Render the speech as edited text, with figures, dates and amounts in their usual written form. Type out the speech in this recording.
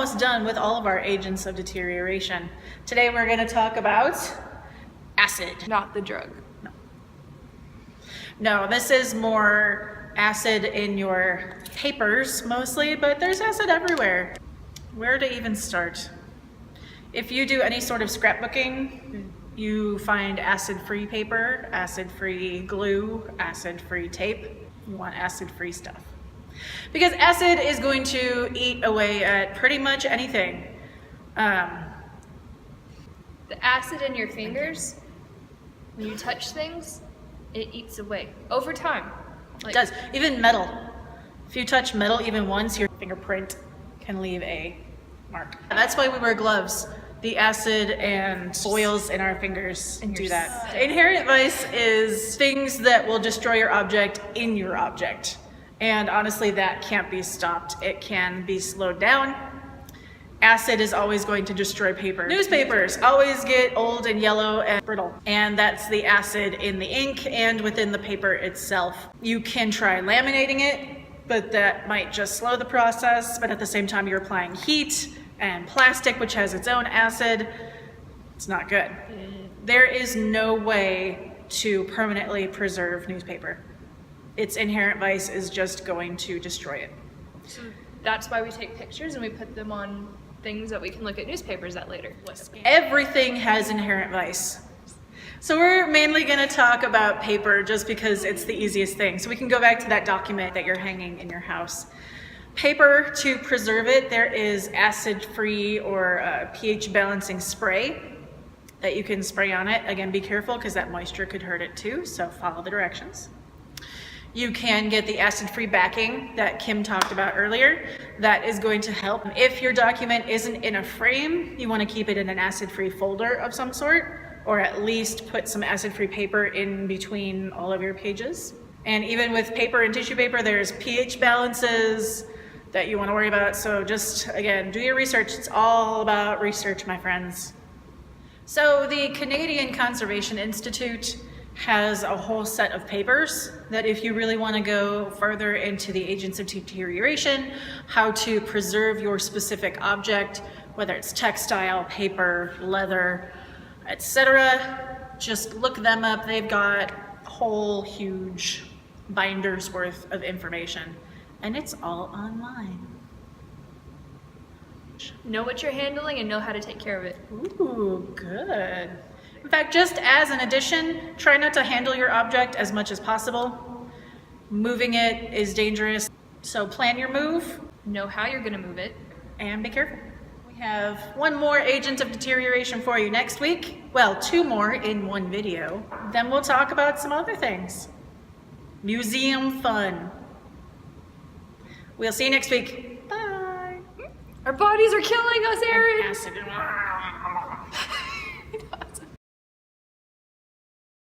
almost done with all of our agents of deterioration. Today we're going to talk about acid. Not the drug. No, this is more acid in your papers mostly, but there's acid everywhere. Where to even start? If you do any sort of scrapbooking, you find acid-free paper, acid-free glue, acid-free tape. You want acid-free stuff. Because acid is going to eat away at pretty much anything. The acid in your fingers, when you touch things, it eats away over time. It does. Even metal. If you touch metal even once, your fingerprint can leave a mark. That's why we wear gloves. The acid and oils in our fingers do that. Inherent vice is things that will destroy your object in your object. And honestly, that can't be stopped. It can be slowed down. Acid is always going to destroy paper. Newspapers always get old and yellow and brittle. And that's the acid in the ink and within the paper itself. You can try laminating it, but that might just slow the process. But at the same time, you're applying heat and plastic, which has its own acid. It's not good. There is no way to permanently preserve newspaper. Its inherent vice is just going to destroy it. So that's why we take pictures and we put them on things that we can look at newspapers at later. Everything has inherent vice. So we're mainly going to talk about paper just because it's the easiest thing. So we can go back to that document that you're hanging in your house. Paper, to preserve it, there is acid-free or pH balancing spray that you can spray on it. Again, be careful because that moisture could hurt it too, so follow the directions. You can get the acid-free backing that Kim talked about earlier. That is going to help. If your document isn't in a frame, you want to keep it in an acid-free folder of some sort, or at least put some acid-free paper in between all of your pages. And even with paper and tissue paper, there's pH balances that you want to worry about. So just, again, do your research. It's all about research, my friends. So the Canadian Conservation Institute has a whole set of papers that if you really want to go further into the agents of deterioration, how to preserve your specific object, whether it's textile, paper, leather, etc., just look them up. They've got whole huge binders worth of information, and it's all online. Know what you're handling and know how to take care of it. Ooh, good. In fact, just as an addition, try not to handle your object as much as possible. Moving it is dangerous, so plan your move. Know how you're going to move it. And be careful. We have one more agent of deterioration for you next week. Well, two more in one video. Then we'll talk about some other things. Museum fun. We'll see you next week. Bye. Our bodies are killing us, Erin. Acid.